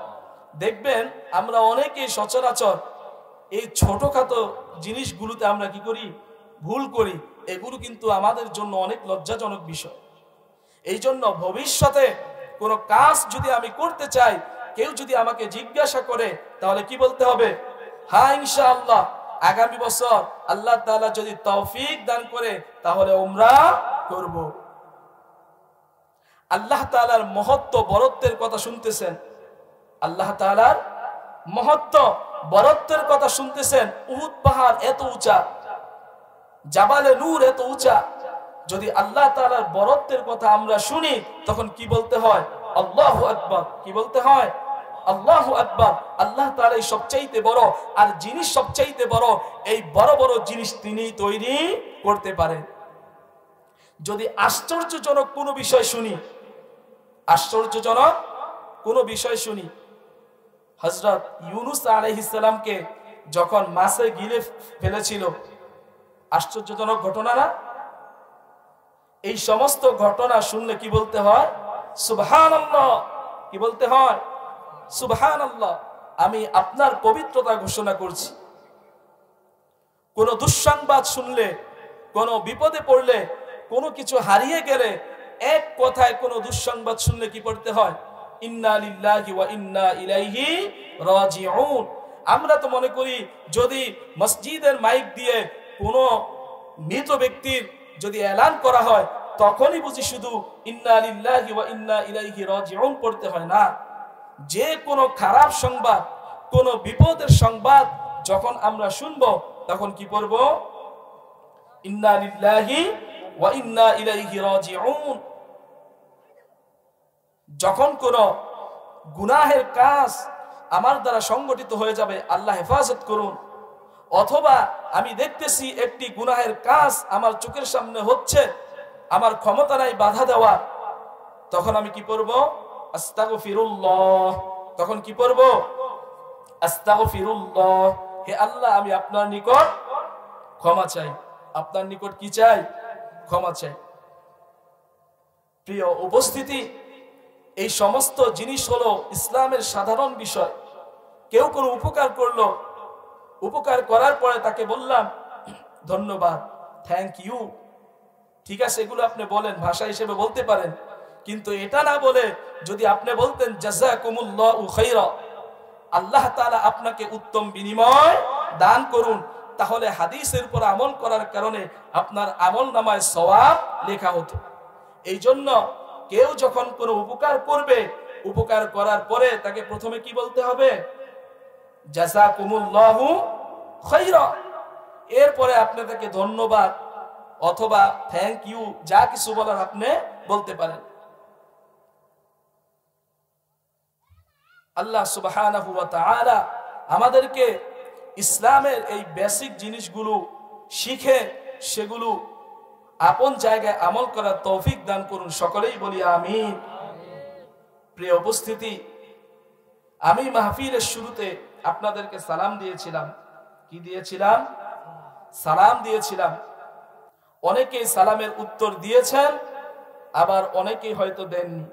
দেখবেন আমরা অনেকেই সচরাচর এই ছোটখাটো জিনিসগুলোতে আমরা কি করি? ভুল করি। এগুলো কিন্তু আমাদের জন্য অনেক লজ্জাজনক বিষয়। এই জন্য ভবিষ্যতে কোনো কাজ যদি আমি করতে চাই, কেউ যদি আমাকে জিজ্ঞাসা করে, তাহলে কি বলতে হবে? হ্যাঁ ইনশাআল্লাহ আগামী বছর আল্লাহ তাআলা যদি তৌফিক দান করে তাহলে উমরা করব। আল্লাহ তাআলার মহত্ব বরত্বের কথা শুনতেছেন। আল্লাহ তাআলার মহত্ব বরত্বের কথা শুনতেছেন। উহুদ পাহাড় এত উঁচা, জাবালে নূর এত উঁচা। যদি আল্লাহ তাআলার বরত্বের কথা আমরা শুনি, তখন কি বলতে হয়? আল্লাহু আকবার। কি বলতে হয়? আল্লাহু আকবার। আল্লাহ তাআলাই সবচাইতে বড়, আর যিনি সবচাইতে বড়, এই বড় বড় জিনিস তিনি তৈরি করতে পারেন। যদি আশ্চর্যজনক কোনো বিষয় শুনি, আশ্চর্যজনক কোনো বিষয় শুনি, হযরত ইউনূস আলাইহিস সালামকে যখন মাছে গিলে ফেলেছিল, আশ্চর্যজনক ঘটনা না? এই সমস্ত ঘটনা শুনলে কি বলতে হয়? সুবহানাল্লাহ। কি বলতে হয়? সুবহানাল্লাহ। আমি আপনার পবিত্রতা ঘোষণা করছি। কোনো দুঃসংবাদ শুনলে, কোনো বিপদে পড়লে, কোনো কিছু হারিয়ে গেলে, এক কথায় কোনো দুঃসংবাদ শুনলে কি পড়তে হয়? ইন্না লিল্লাহি ওয়া ইন্না ইলাইহি রাজিউন। আমরা তো মনে করি যদি মসজিদের মাইক দিয়ে কোনো মৃত ব্যক্তির যদি এলান করা হয়, তখনই বুঝি শুধু ইন্না লিল্লাহি ওয়া ইন্না ইলাইহি রাজিউন পড়তে হয়। না, যে কোনো খারাপ সংবাদ, কোনো বিপদের সংবাদ যখন আমরা শুনবো, তখন কি পড়ব? ইন্না লিল্লাহি ওয়া ইন্না ইলাইহি রাজিউন। যখন কোনো গুনাহের কাজ আমার দ্বারা সংগঠিত হয়ে যাবে, আল্লাহ হেফাজত করুন, অথবা আমি দেখতেছি একটি গুনাহের কাজ আমার চোখের সামনে হচ্ছে, আমার ক্ষমতা নাই বাধা দেওয়া, তখন আমি কি করব? আস্তাগফিরুল্লাহ। তখন কি করব? আস্তাগফিরুল্লাহ। হে আল্লাহ, আমি আপনার নিকট ক্ষমা চাই। আপনার নিকট কি চাই? ক্ষমা চাই। প্রিয় উপস্থিতি, এই সমস্ত জিনিস হলো ইসলামের সাধারণ বিষয়। কেউ কোনো উপকার করলো, উপকার করার পরে তাকে বললাম ধন্যবাদ, থ্যাংক ইউ, ঠিক আছে, এগুলো আপনি বলেন, ভাষা হিসেবে বলতে পারেন, কিন্তু এটা না বলে যদি আপনি বলতেন জাযাকুমুল্লাহু খাইরা, আল্লাহ তাআলা আপনাকে উত্তম বিনিময় দান করুন, তাহলে হাদিসের উপর আমল করার কারণে আপনার আমল নামায় সওয়াব লেখা হতো। এই জন্য কেউ যখন কোনো উপকার করবে, উপকার করার পরে তাকে প্রথমে কি বলতে হবে? জাযাকুমুল্লাহু খাইরা। এরপরে আপনি তাকে ধন্যবাদ অথবা থ্যাংক ইউ যা কিছু বলার আপনি বলতে পারেন। আল্লাহ সুবহানাহু ওয়া তাআলা আমাদেরকে ইসলামের এই বেসিক জিনিসগুলো শিখে সেগুলো আপন জায়গায় আমল করার তৌফিক দান করুন। সকলেই বলি আমিন। প্রিয় উপস্থিতি, আমি মাহফিলের শুরুতে আপনাদেরকে সালাম দিয়েছিলাম। কি দিয়েছিলাম? সালাম দিয়েছিলাম। অনেকেই সালামের উত্তর দিয়েছেন, আবার অনেকেই হয়তো দেননি।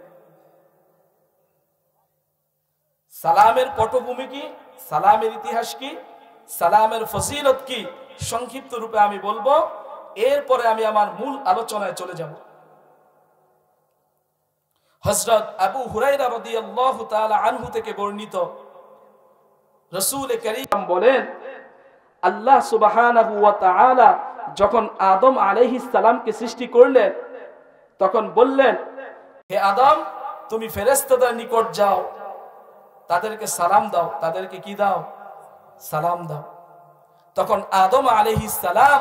সালামের পটভূমি কি, সালামের ইতিহাস কি, সালামের ফজিলত কি, সংক্ষিপ্ত রূপে আমি বলবো, এরপরে আমি আমার মূল আলোচনায় চলে যাব। হযরত আবু হুরায়রা রাদিয়াল্লাহু তাআলা আনহু থেকে বর্ণিত, রাসূল কারীম বলেন, আল্লাহ সুবহানাহু ওয়া তাআলা যখন আদম আলাইহিস সালামকে সৃষ্টি করলেন, তখন বললেন, হে আদম, তুমি ফেরেশতাদের নিকট যাও, তাদেরকে সালাম দাও। তাদেরকে কি দাও? সালাম দাও। তখন আদম আলাইহিস সালাম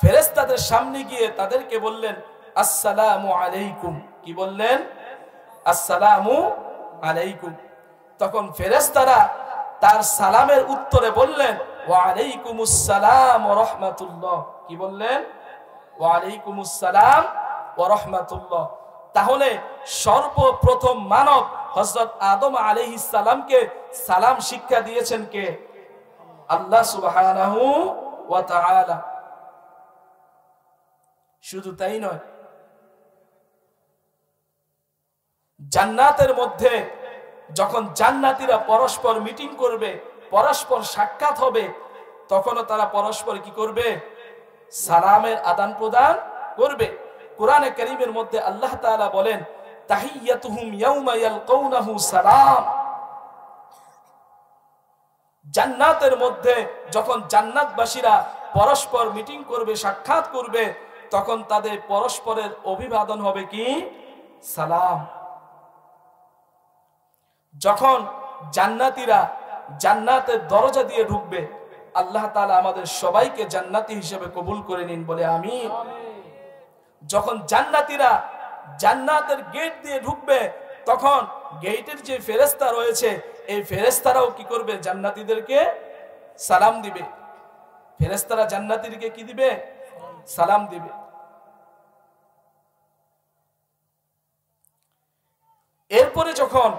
ফেরেশতাদের সামনে গিয়ে তাদেরকে বললেন, আসসালামু আলাইকুম। কি বললেন? আসসালামু আলাইকুম। তখন ফেরেশতারা তার সালামের উত্তরে বললেন, ওয়া আলাইকুমুস সালাম ওয়া রাহমাতুল্লাহ। কি বললেন? ওয়া আলাইকুমুস সালাম ওয়া রাহমাতুল্লাহ। তাহলে সর্বপ্রথম মানব হযরত আদম আলাইহিস সালামকে সালাম শিক্ষা দিয়েছেন কে? আল্লাহ সুবহানাহু ওয়া তাআলা। শুধু তাই নয়, জান্নাতের মধ্যে যখন জান্নাতীরা পরস্পর মিটিং করবে, পরস্পর সাক্ষাৎ হবে, তখনও তারা পরস্পর কি করবে? সালামের আদান প্রদান করবে। কোরআনে কারীমের মধ্যে আল্লাহ তাআলা বলেন, তাহিয়াতুহুম ইয়াউমা ইয়ালকাউনাহু সালাম। জান্নাতের মধ্যে যখন জান্নাতবাসীরা পরস্পর মিটিং করবে, সাক্ষাৎ করবে, তখন তাদের পরস্পরের অভিবাদন হবে কি? সালাম। যখন জান্নাতীরা জান্নাতের দরজা দিয়ে ঢুকবে, আল্লাহ তাআলা আমাদের সবাইকে জান্নাতি হিসেবে কবুল করে নিন, বলে আমিন। যখন জান্নাতীরা জান্নাতের গেট দিয়ে ঢুকবে, তখন গেটের যে ফেরেশতা রয়েছে, এই ফেরেশতারাও কি করবে? জান্নাতীদেরকে সালাম দিবে। ফেরেশতারা জান্নাতীদেরকে কি দিবে? সালাম দিবে। এরপরে যখন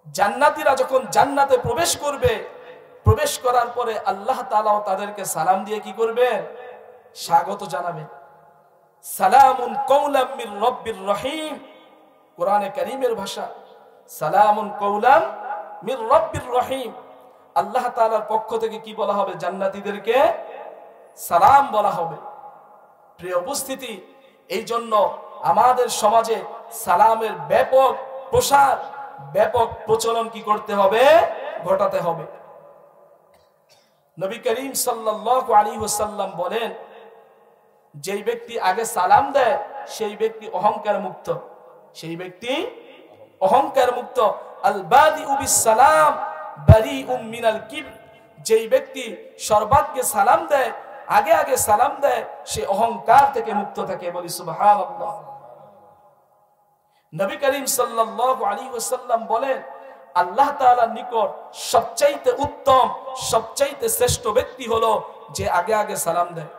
জান্নাতীরা যখন জান্নাতে প্রবেশ করবে, প্রবেশ করার পরে আল্লাহ তাআলাও তাদেরকে সালাম দিয়ে কি করবে? স্বাগত জানাবে। সালামুন কওলাম মির রব্বির রহিম। কোরআনে কারীমের ভাষা, সালামুন কওলাম মির রব্বির রহিম। আল্লাহ তাআলার পক্ষ থেকে কি বলা হবে? জান্নাতীদেরকে সালাম বলা হবে। প্রিয় উপস্থিতি, এই জন্য আমাদের সমাজে সালামের ব্যাপক প্রসার, ব্যাপক প্রচলন কি করতে হবে? ঘটাতে হবে। নবী করিম সাল্লাল্লাহু আলাইহি ওয়াসাল্লাম বলেন, যেই ব্যক্তি আগে সালাম দেয় সেই ব্যক্তি অহংকার মুক্ত। সেই ব্যক্তি অহংকার মুক্ত। আল বাদিউ বিস সালাম বারিউম মিনাল কিবর। যেই ব্যক্তি সর্বাগ্যে সালাম দেয়, আগে আগে সালাম দেয়, সে অহংকার থেকে মুক্ত থাকে। বলি সুবহানাল্লাহ। নবী করিম সাল্লাল্লাহু আলাইহি ওয়াসাল্লাম বলেন, আল্লাহ তাআলার নিকট সবচাইতে উত্তম, সবচাইতে শ্রেষ্ঠ ব্যক্তি হলো যে আগে আগে সালাম দেয়।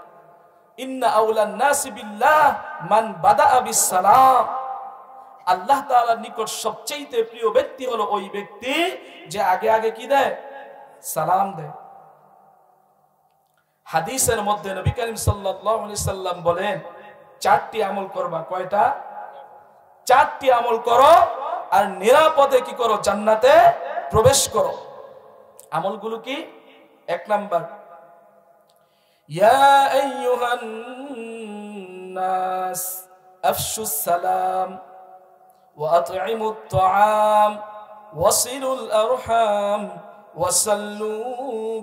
ইন্না আউলান নাসি বিল্লাহ মান বাদাআ বিস সালাম। আল্লাহ তাআলার নিকট সবচাইতে প্রিয় ব্যক্তি হলো ওই ব্যক্তি যে আগে আগে কি দেয়? সালাম দেয়। হাদিসের মধ্যে নবী করিম সাল্লাল্লাহু আলাইহি সাল্লাম বলেন, চারটি আমল করবা। কয়টা? চারটি আমল করো আর নিরাপদে কি করো? জান্নাতে প্রবেশ করো। আমলগুলো কি? এক নাম্বার, ইয়া আইয়ুহান নাস আফশুস সালাম ওয়া আত'ইমুত তাআম ওয়াসিলুল আরহাম ওয়াসাল্লু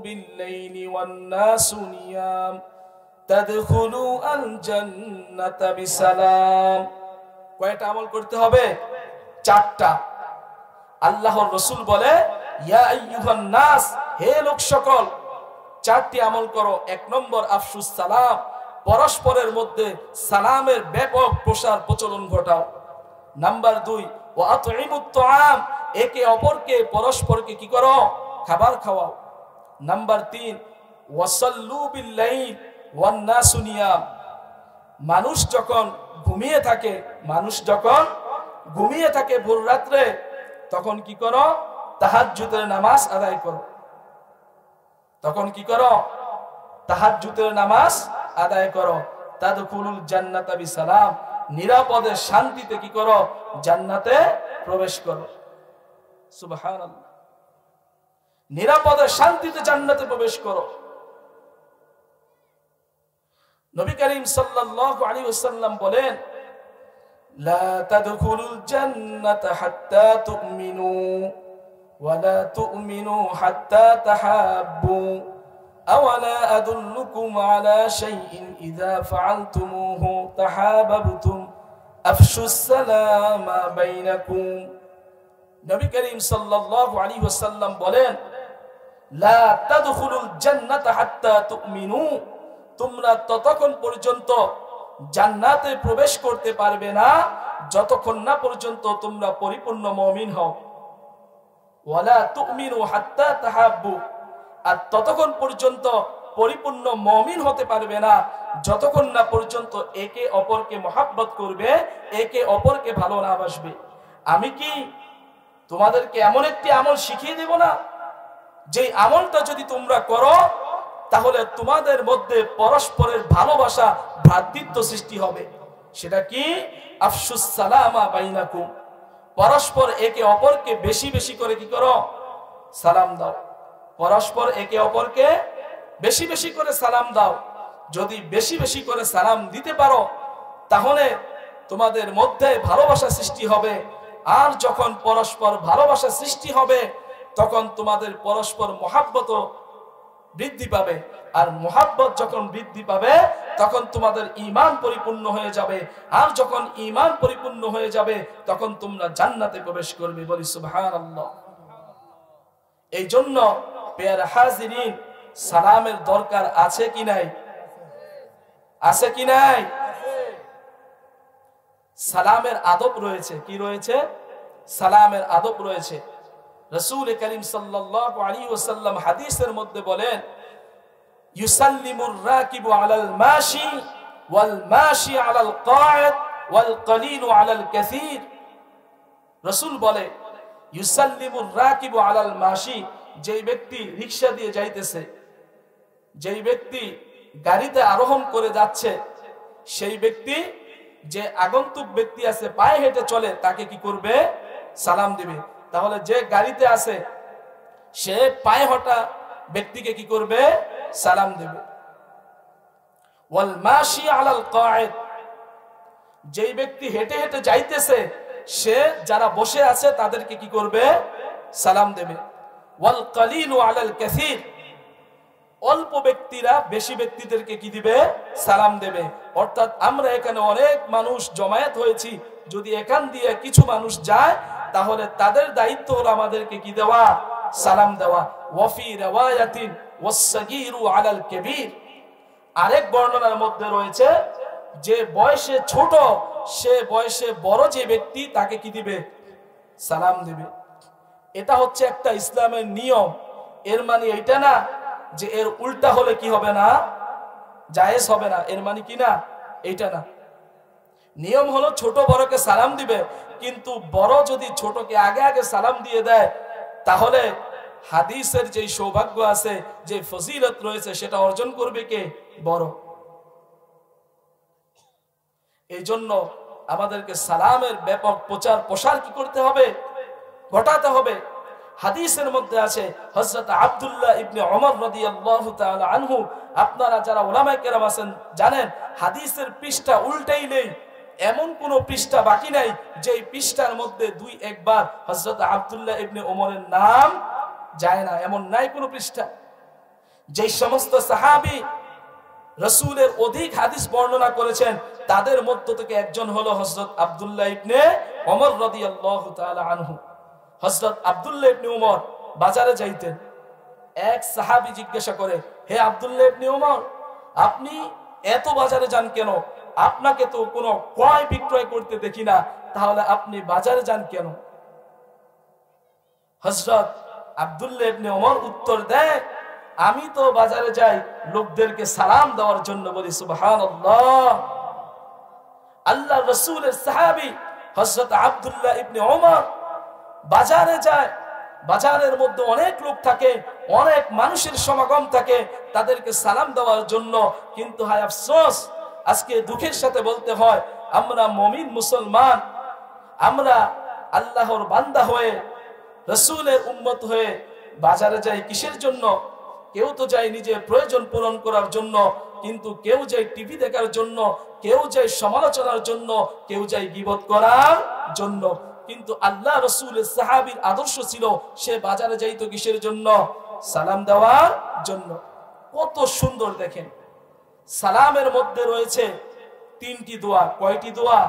বিল-লাইলি ওয়ান-নাসু নিয়াম তাদখুলু আল-জান্নাতা বিসালাম। কয়টা আমল করতে হবে? চারটা। আল্লাহর রাসূল বলে, ইয়া আইয়ুহান নাস, হে লোক সকল, চারটি আমল করো। এক নম্বর, আফশুস সালাম, পরস্পরের মধ্যে সালামের ব্যাপক প্রসার প্রচলন ঘটাও। নাম্বার 2, ওয়া আত'ইমুত তাআম, একে অপরকে পরস্পরকে কি করো? খাবার খাওয়াও। নাম্বার 3, ওয়াসাল্লু বিল-লাইল ওয়ান-নাসু নিয়াম, মানুষ যখন ঘুমিয়ে থাকে ভোর রাত্রে, তখন কি করো? তাহাজ্জুদের নামাজ আদায় করো। তখন কি করো? তাহাজ্জুদের নামাজ আদায় করো। তাদখুলুল জান্নাতা বিসালাম, নিরাপদে শান্তিতে কি করো? জান্নাতে প্রবেশ করো। সুবহানাল্লাহ। নিরাপদে শান্তিতে জান্নাতে প্রবেশ করো। নবী করিম সাল্লাল্লাহু আলাইহি ওয়াসাল্লাম বলেন, লা তাদখুলুল জান্নাতা হাত্তা তুমিনু ওয়া লা তুমিনু হাত্তা তাহাব্বু আওয়ালা আদুল্লুকুম আলা শাইইন ইযা ফাআলতুমুহু তাহাবাবতুম আফশুস সালামা বাইনাকুম। নবী করিম সাল্লাল্লাহু আলাইহি ওয়াসাল্লাম বলেন, লা তাদখুলুল জান্নাতা হাত্তা তুমিনু, তোমরা ততক্ষণ পর্যন্ত জান্নাতে প্রবেশ করতে পারবে না যতক্ষণ না পর্যন্ত তোমরা পরিপূর্ণ মুমিন হও। ওয়ালা তুমিনু হাত্তা তাহাব্বু, আর ততক্ষণ পর্যন্ত পরিপূর্ণ মুমিন হতে পারবে না যতক্ষণ না পর্যন্ত একে অপরকে মহব্বত করবে, একে অপরকে ভালো না বাসবে। আমি কি তোমাদেরকে এমন একটি আমল শিখিয়ে দেব না, যে আমলটা যদি তোমরা করো তাহলে তোমাদের মধ্যে পরস্পরের ভালোবাসা, ভ্রাতৃত্ব সৃষ্টি হবে? সেটা কি? আফশুস সালামা বাইনাকুম, পরস্পর একে অপরকে বেশি বেশি করে কি করো? সালাম দাও। পরস্পর একে অপরকে বেশি বেশি করে সালাম দাও। যদি বেশি বেশি করে সালাম দিতে পারো তাহলে তোমাদের মধ্যে ভালোবাসা সৃষ্টি হবে। আর যখন পরস্পর ভালোবাসা সৃষ্টি হবে তখন তোমাদের পরস্পর মহাব্বত বৃদ্ধি পাবে। আর মহাব্বত যখন বৃদ্ধি পাবে তখন তোমাদের ঈমান পরিপূর্ণ হয়ে যাবে। আর যখন ঈমান পরিপূর্ণ হয়ে যাবে তখন তোমরা জান্নাতে প্রবেশ করবে। বলি সুবহানাল্লাহ। এই জন্য প্রিয় হাজিরিন, সালামের দরকার আছে কি নাই? আছে কি নাই? সালামের আদব রয়েছে। কি রয়েছে? সালামের আদব রয়েছে। রাসূল করিম সাল্লাল্লাহু আলাইহি ওয়াসাল্লাম হাদিসের মধ্যে বলেন, ইউসাল্লিমুর রাকিবু আলাল মাশি ওয়াল মাশি আলাল কাঈদ ওয়াল কলিলু আলাল কাসীর। রাসূল বলে, ইউসাল্লিমুর রাকিবু আলাল মাশি, যেই ব্যক্তি রিকশা দিয়ে যাইতেছে, যেই ব্যক্তি গাড়িতে আরোহণ করে যাচ্ছে, সেই ব্যক্তি, যে আগন্তুক ব্যক্তি আছে পায়ে হেঁটে চলে, তাকে কি করবে? সালাম দিবে। তাহলে যে গাড়িতে আছে সে পায়ে হাঁটা ব্যক্তিকে কি করবে? সালাম দেবে। ওয়াল মাশি আলাল কাঈদ, যেই ব্যক্তি হেঁটে হেঁটে যাইতেছে সে যারা বসে আছে তাদেরকে কি করবে? সালাম দেবে। ওয়াল কলিলু আলাল কাসীর, অল্প ব্যক্তিরা বেশি ব্যক্তিদেরকে কি দিবে? সালাম দেবে। অর্থাৎ আমরা এখানে অনেক মানুষ জমায়েত হয়েছি, যদি এখান দিয়ে কিছু মানুষ যায় তাহলে তাদের দায়িত্ব হলো আমাদেরকে কি দেওয়া? সালাম দেওয়া। ওয়াফি রিওয়ায়াতিন ওয়াসসাগীরু আলাল কাবীর, আরেক বর্ণনার মধ্যে রয়েছে যে বয়সে ছোট সে বয়সে বড় যে ব্যক্তি তাকে কি দিবে? সালাম দিবে। এটা হচ্ছে একটা ইসলামের নিয়ম। এর মানে এটা না যে এর উল্টা হলে কি হবে না? জায়েজ হবে না। এর মানে কি না? এইটা না। নিয়ম হলো ছোট বড়কে সালাম দিবে, কিন্তু বড় যদি ছোটকে আগে আগে সালাম দিয়ে দেয় তাহলে হাদিসের যে সৌভাগ্য আছে, যে ফজিলত রয়েছে, সেটা অর্জন করবে কে? বড়। এই জন্য আমাদেরকে সালামের ব্যাপক প্রচার প্রসার কি করতে হবে? ঘটাতে হবে। হাদিসের মধ্যে আছে হযরত আব্দুল্লাহ ইবনে ওমর রাদিয়াল্লাহু তাআলা আনহু, আপনারা যারা উলামায়ে কেরাম আছেন জানেন, হাদিসের পৃষ্ঠা উল্টাই নেই, এমন কোন পৃষ্ঠা বাকি নাই যে পৃষ্ঠার মধ্যে দুই একবার হযরত আব্দুল্লাহ ইবনে ওমরের নাম যায় না, এমন নাই কোন পৃষ্ঠা। যে সমস্ত সাহাবী রাসূলের অধিক হাদিস বর্ণনা করেছেন, তাদের মধ্য থেকে একজন হলো হযরত আব্দুল্লাহ ইবনে ওমর রাদিয়াল্লাহু তাআলা আনহু। হযরত আব্দুল্লাহ ইবনে ওমর বাজারে যাইতেন। এক সাহাবী জিজ্ঞাসা করে, হে আব্দুল্লাহ ইবনে ওমর, আপনি এত বাজারে যান কেন? আপনাকে তো কোনো ক্রয় বিক্রয় করতে দেখি না, তাহলে আপনি বাজারে যান কেন? হযরত আব্দুল্লাহ ইবনে ওমর উত্তর দেয়, আমি তো বাজারে যাই লোকদেরকে সালাম দেওয়ার জন্য। বলি সুবহানাল্লাহ। আল্লাহর রাসূলের সাহাবী হযরত আব্দুল্লাহ ইবনে ওমর বাজারে যায়, বাজারের মধ্যে অনেক লোক থাকে, অনেক মানুষের সমাগম থাকে তাদেরকে সালাম দেওয়ার জন্য। কিন্তু হায় আফসোস, আজকে দুঃখের সাথে বলতে হয়, আমরা মুমিন মুসলমান, আমরা আল্লাহর বান্দা হয়ে, রাসূলের উম্মত হয়ে বাজারে যাই কিসের জন্য? কেউ তো যায় নিজের প্রয়োজন পূরণ করার জন্য, কিন্তু কেউ যায় টিভি দেখার জন্য, কেউ যায় সমালোচনার জন্য, কেউ যায় গীবত করার জন্য। কিন্তু আল্লাহ রাসূলের সাহাবীর আদর্শ ছিল, সে বাজারে যাইতো কিসের জন্য? সালাম দেওয়ার জন্য। কত সুন্দর দেখেন, সালামের মধ্যে রয়েছে তিনটি দোয়া। কয়টি দোয়া?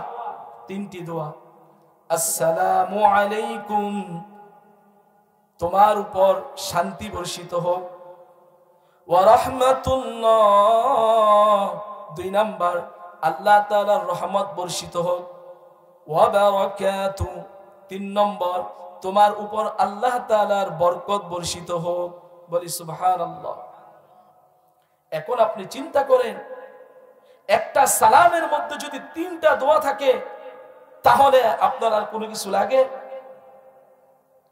তিনটি দোয়া। আসসালামু আলাইকুম, তোমার উপর শান্তি বর্ষিত হোক। ওয়া রাহমাতুল্লাহ, দুই নাম্বার, আল্লাহ তাআলার রহমত বর্ষিত হোক। ওয়া বারাকাতু, তিন নম্বর, তোমার উপর আল্লাহ তাআলার বরকত বর্ষিত হোক। বলি সুবহানাল্লাহ। এখন আপনি চিন্তা করেন, একটা সালামের মধ্যে যদি তিনটা দোয়া থাকে, তাহলে আপনার আর কোনো কিছু লাগে?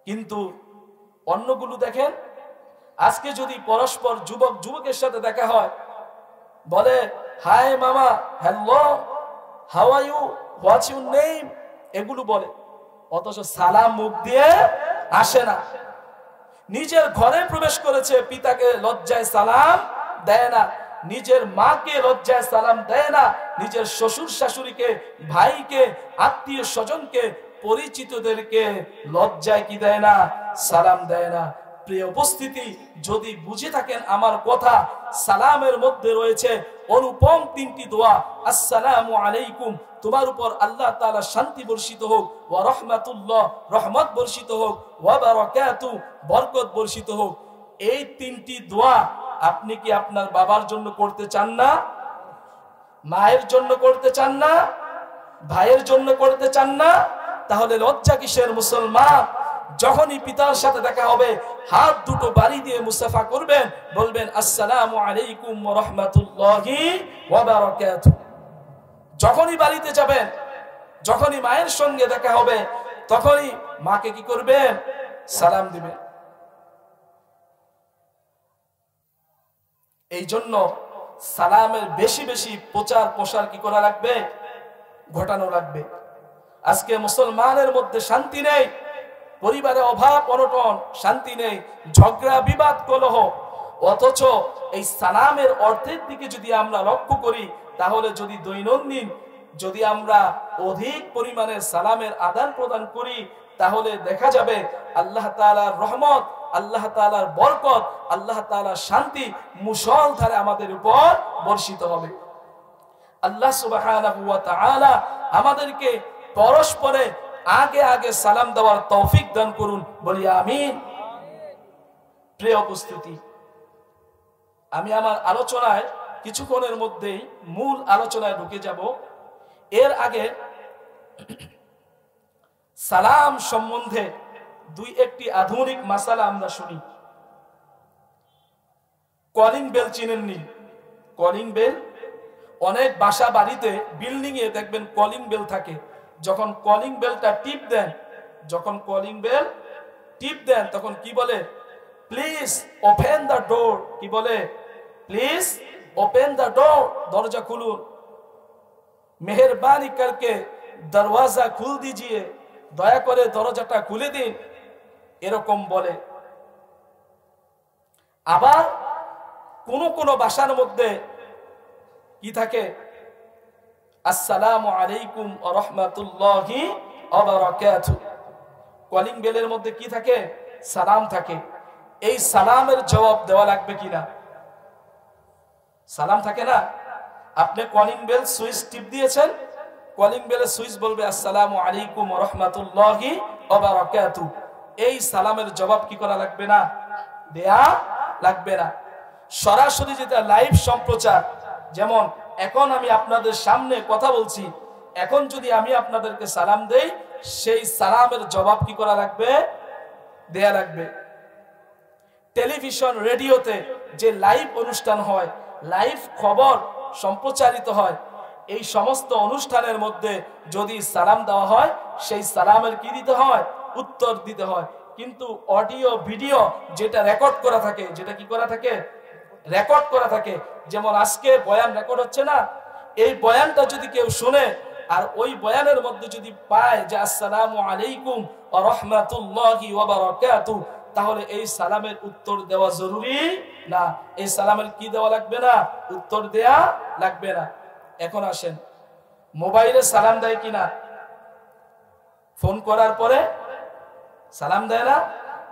কিন্তু অন্যগুলো দেখেন, আজকে যদি পরস্পর যুবক যুবকের সাথে দেখা হয়, বলে হাই মামা, hello, how are you, what's your name, এগুলো বলে, অথচ সালাম মুখ দিয়ে আসে না। নিজের ঘরে প্রবেশ করেছে, পিতাকে লজ্জায় সালাম দেয় না, নিজের মাকে লজ্জায় সালাম দেয় না, নিজের শ্বশুর শাশুড়িকে, ভাইকে, আত্মীয় স্বজনকে, পরিচিতদেরকে লজ্জায় কি দেয় না? সালাম দেয় না। প্রিয় উপস্থিতি, যদি বুঝে থাকেন আমার কথা, সালামের মধ্যে রয়েছে অনুপম তিনটি দোয়া। আসসালামু আলাইকুম, তোমার উপর আল্লাহ তাআলা শান্তি বর্ষিত হোক। ওয়া রাহমাতুল্লাহ, রহমত বর্ষিত হোক। ওয়া বারাকাতু, বরকত বর্ষিত হোক। এই তিনটি দোয়া আপনি কি আপনার বাবার জন্য করতে চান না? মায়ের জন্য করতে চান না? ভাইয়ের জন্য করতে চান না? তাহলে লজ্জা কিসের মুসলমান? যখনই পিতার সাথে দেখা হবে, হাত দুটো বাড়ি দিয়ে মুসাফা করবেন, বলবেন আসসালামু আলাইকুম ওয়া রাহমাতুল্লাহি ওয়া বারাকাতুহু। যখনই বাড়িতে যাবেন, যখনই মায়ের সঙ্গে দেখা হবে, তখনই মাকে কি করবেন? সালাম দিবেন। এই জন্য সালামের বেশি বেশি প্রচার প্রসার কি করা লাগবে? ঘটানো লাগবে। আজকে মুসলমানের মধ্যে শান্তি নেই, পরিবারে অভাব অনটন, শান্তি নেই, ঝগড়া বিবাদ কলহ। অথচ এই সালামের অর্থের দিকে যদি আমরা লক্ষ্য করি, তাহলে যদি দৈনন্দিন যদি আমরা অধিক পরিমাণে সালামের আদান প্রদান করি, তাহলে দেখা যাবে আল্লাহ তাআলার রহমত, আল্লাহ তাআলার বরকত, আল্লাহ তাআলার শান্তি মুষলধারে আমাদের উপর বর্ষিত হবে। আল্লাহ সুবহানাহু ওয়া তাআলা আমাদেরকে পরস্পরে আগে আগে সালাম দেওয়ার তৌফিক দান করুন। বলি আমিন। প্রিয় উপস্থিতি, আমি আমার আলোচনায় কিছুক্ষণের মধ্যেই মূল আলোচনায় ঢুকে যাব। এর আগে সালাম সম্বন্ধে দুই একটি আধুনিক মাসালা আমরা শুনি। কলিং বেল চিনেননি? কলিং বেল, অনেক বাসা বাড়িতে বিল্ডিং এ দেখবেন কলিং বেল থাকে। যখন কলিং বেলটা টিপ দেন, যখন কলিং বেল টিপ দেন, তখন কি বলে? প্লিজ ওপেন দ্য ডোর, কি বলে? প্লিজ ওপেন দ্য ডোর, দরজা খুলুন, মেহরবানি করকে দরওয়াজা খুল দিজিয়ে, দয়া করে দরজাটা খুলে দিন, এরকম বলে। আবার কোন কোন ভাষার মধ্যে কি থাকে? আসসালামু আলাইকুম ওয়া রাহমাতুল্লাহি ওয়া বারাকাতুহু। কলিং বেলের মধ্যে কি থাকে? সালাম থাকে। এই সালামের জবাব দেওয়া লাগবে কিনা? সালাম থাকে না? আপনি কলিং বেল সুইচ টিপ দিয়েছেন, কলিং বেলের সুইচ বলবে আসসালামু আলাইকুম ওয়া রাহমাতুল্লাহি ওয়া বারাকাতুহু। এই সালামের জবাব কি করা লাগবে না? দেয়া লাগবে না। সরাসরি যেটা লাইভ সম্প্রচার, যেমন এখন আমি আপনাদের সামনে কথা বলছি, এখন যদি আমি আপনাদেরকে সালাম দেই, সেই সালামের জবাব কি করা লাগবে? দেয়া লাগবে। টেলিভিশন রেডিওতে যে লাইভ অনুষ্ঠান হয়, লাইভ খবর সম্প্রচারিত হয়, এই সমস্ত অনুষ্ঠানের মধ্যে যদি সালাম দেওয়া হয়, সেই সালামের কি দিতে হয়? উত্তর দিতে হয়। কিন্তু অডিও ভিডিও যেটা রেকর্ড করা থাকে, যেটা কি করা থাকে? রেকর্ড করা থাকে। যেমন আজকে বয়ান রেকর্ড হচ্ছে না, এই বয়ানটা যদি কেউ শুনে আর ওই বয়ানের মধ্যে যদি পায় যে আসসালামু আলাইকুম ওয়া রাহমাতুল্লাহি ওয়া বারাকাতুহু, তাহলে এই সালামের উত্তর দেওয়া জরুরি না। এই সালামের কি দেওয়া লাগবে না? উত্তর দেয়া লাগবে না। এখন আসেন, মোবাইলে সালাম দেয় কিনা? ফোন করার পরে সালাম দেয় না?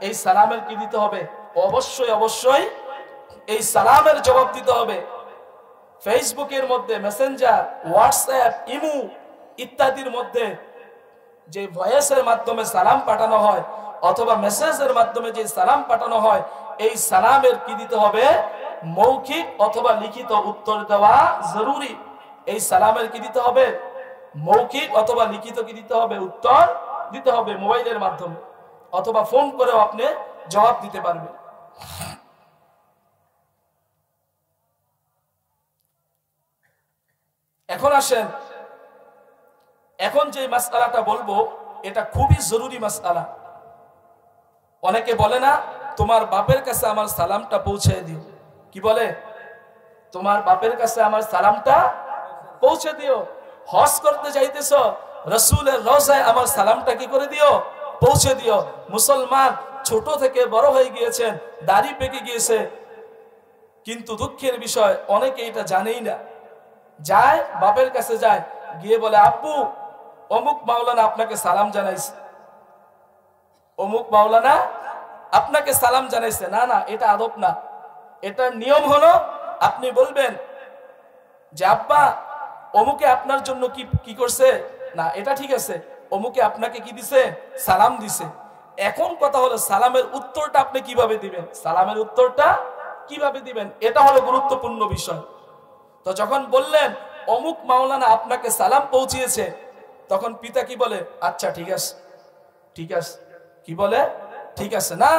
এই সালামের কি দিতে হবে? অবশ্যই অবশ্যই এই সালামের জবাব দিতে হবে। ফেসবুকের মধ্যে, মেসেঞ্জার, হোয়াটসঅ্যাপ, ইমো ইত্যাদির মধ্যে যে ভয়েসের মাধ্যমে সালাম পাঠানো হয় অথবা মেসেজের মাধ্যমে যে সালাম পাঠানো হয়, এই সালামের কি দিতে হবে? মৌখিক অথবা লিখিত উত্তর দেওয়া জরুরি। এই সালামের কি দিতে হবে? মৌখিক অথবা লিখিত কি দিতে হবে? উত্তর দিতে হবে। মোবাইলের মাধ্যমে অথবা ফোন করেও আপনি জবাব দিতে পারবেন। এখন আসেন, এখন যে মাসআলাটা বলবো এটা খুবই জরুরি মাসআলা। অনেকে বলে না, তোমার বাপের কাছে আমার সালামটা পৌঁছে দিও। কি বলে? তোমার বাপের কাছে আমার সালামটা পৌঁছে দিও। হজ করতে যাইতেছ, রাসূলের রওজায় আমার সালামটা কি করে দিও? পৌঁছে দিও। মুসলমান ছোট থেকে বড় হয়ে গিয়েছেন, দাড়ি পেকে গিয়েছে, কিন্তু দুঃখের বিষয় অনেকে এটা জানেই না। যায়, বাপের কাছে যায়, গিয়ে বলে আব্বু অমুক মাওলানা আপনাকে সালাম জানাইছে, অমুক মাওলানা আপনাকে সালাম জানাইছে। না না, এটা আদব না। এটার নিয়ম হলো আপনি বলবেন যে আব্বা অমুকে আপনার জন্য কি কি করছে, না এটা ঠিক আছে, অমুকে আপনাকে কি দিছে? সালাম দিছে। এখন কথা হলো সালামের উত্তরটা আপনি কিভাবে দিবেন? সালামের উত্তরটা কিভাবে দিবেন, এটা হলো গুরুত্বপূর্ণ বিষয়। তো যখন বললেন অমুক মাওলানা আপনাকে সালাম পৌঁছিয়েছে, তখন পিতা কি বলে? আচ্ছা ঠিক আছে, ঠিক আছে। কি বলে? ঠিক আছে। না,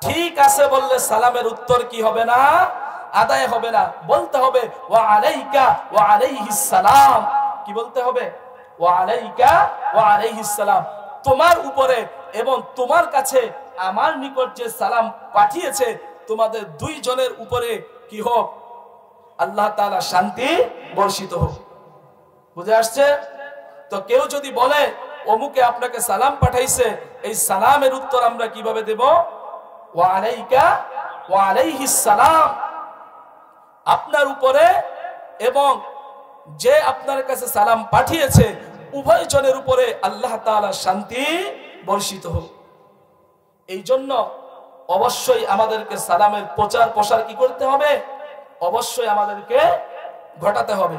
ঠিক আছে বললে সালামের উত্তর কি হবে না? আদায় হবে না। বলতে হবে ওয়া আলাইকা ওয়া আলাইহিস সালাম। কি বলতে হবে? ওয়া আলাইকা ওয়া আলাইহিস সালাম। তোমার উপরে এবং তোমার কাছে আমার নিকট যে সালাম পাঠিয়েছে, তোমাদের দুইজনের উপরে কি হোক? আল্লাহ তাআলা শান্তি বর্ষিত হোক। বুঝে আসছে? তো কেউ যদি বলে অমুকে আপনাকে সালাম পাঠাইছে, এই সালামের উত্তর আমরা কিভাবে দেব? ওয়া আলাইকা ওয়া আলাইহিস সালাম। আপনার উপরে এবং যে আপনার কাছে সালাম পাঠিয়েছে, উভয় জনের উপরে আল্লাহ তাআলা শান্তি বর্ষিত হোক। এই জন্য অবশ্যই আমাদেরকে সালামের প্রচার প্রসার কি করতে হবে? অবশ্যই আমাদেরকে ঘটাতে হবে।